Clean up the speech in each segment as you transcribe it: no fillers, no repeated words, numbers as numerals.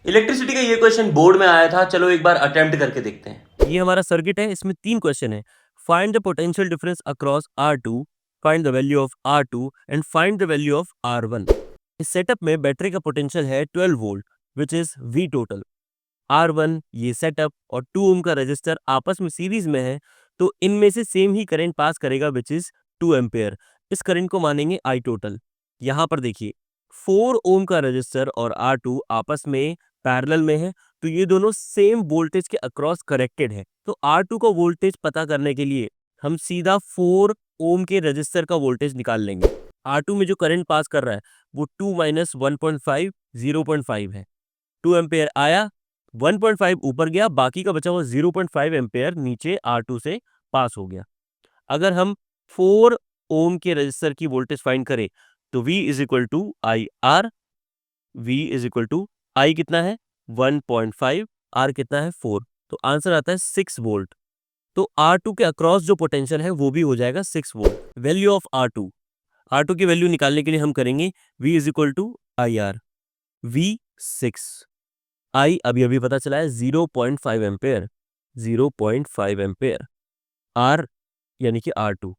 Electricity का ये question board में आया था, चलो एक बार अटेम्प्ट करके देखते हैं। ये हमारा सर्किट है, इसमें 3 क्वेश्चन है। Find the potential difference across R2, find the value of R2 and find the value of R1। इस सेटअप में बैटरी का पोटेंशियल है 12 volt which is V total. R1 ये सेटअप और 2 ओम का रेजिस्टर आपस में सीरीज में है, तो इनमें से सेम ही करंट पास करेगा विच इज 2 एम्पेयर। इस करंट को मानेंगे I टोटल। यहाँ पर देखिए 4 ओम का रेजिस्टर और R2 आपस में पैरेलल में है, तो ये दोनों सेम वोल्टेज के अक्रॉस करेक्टेड है। तो R2 का वोल्टेज पता करने के लिए हम सीधा 4 ओम के रेजिस्टर का वोल्टेज निकाल लेंगे। R2 में जो करंट पास कर रहा है वो 2 माइनस 1.5 0.5 है। 2 एम्पेयर आया, 1.5 ऊपर गया, बाकी का बचा हुआ 0.5 एम्पेयर नीचे R2 से पास हो गया। अगर हम 4 ओम के रेजिस्टर की वोल्टेज फाइंड करें तो V is equal to I R. V is equal to I कितना है 1.5, R कितना है 4, तो आंसर आता है 6 वोल्ट। तो R2 के अक्रॉस जो पोटेंशियल है वो भी हो जाएगा 6 volt. Value of R2, R2 की वैल्यू निकालने के लिए हम करेंगे V is equal to I R. V 6, I अभी अभी पता चला है 0.5 एम्पेयर, 0.5 एम्पेयर। R यानी कि R2,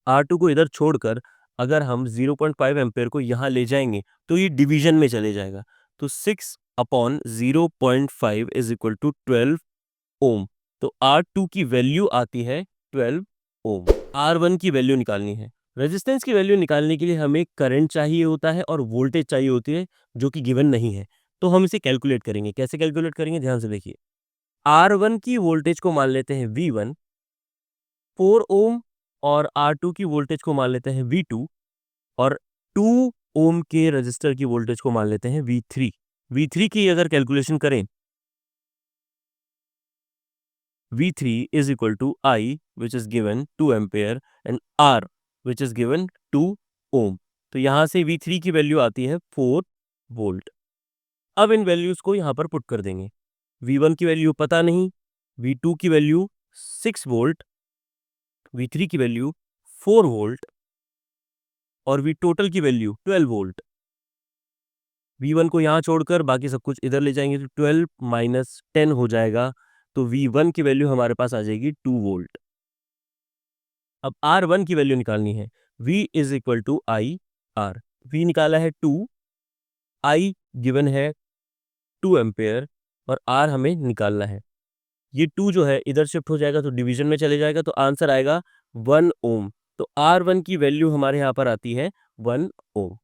R2 को इधर छोड़कर अगर हम 0.5 एम्पेयर को यहाँ ले जाएंगे तो ये डिवीजन में चले जाएगा। तो 6 अपॉन 0.5 इज इक्वल टू 12 ओम। तो R2 की वैल्यू आती है 12 ओम। R1 की वैल्यू निकालनी है। रेजिस्टेंस की वैल्यू निकालने के लिए हमें करंट चाहिए होता है और वोल्टेज चाहिए होती है, जो कि गिवन नहीं है। तो हम इसे कैलकुलेट करेंगे। कैसे कैलकुलेट करेंगे, ध्यान से देखिए। R1 की वोल्टेज को मान लेते हैं V1, 4 ओम, और R2 की वोल्टेज को मान लेते हैं V2, और 2 ओम के रेजिस्टर की वोल्टेज को मान लेते हैं V3। V3 की अगर कैलकुलेशन करें, V3 is equal to I which is given 2 ampere and R which is given 2 ohm। तो यहाँ से V3 की वैल्यू आती है 4 वोल्ट। अब इन वैल्यूज को यहाँ पर पुट कर देंगे। V1 की वैल्यू पता नहीं, V2 की वैल्यू 6 वोल्ट, V3 की वैल्यू 4 वोल्ट और V टोटल की वैल्यू 12 वोल्ट। V1 को यहाँ छोड़कर बाकी सब कुछ इधर ले जाएंगे तो 12 माइनस 10 हो जाएगा। तो V1 की वैल्यू हमारे पास आ जाएगी 2 वोल्ट। अब R1 की वैल्यू निकालनी है। V is equal to I R. V निकाला है 2, I गिवन है 2 एम्पेयर और R हमें निकालना है। ये 2 जो है इधर शिफ्ट हो जाएगा तो डिवीजन में चले जाएगा, तो आंसर आएगा 1 ओम। तो R1 की वैल्यू हमारे यहाँ पर आती है 1 ओम।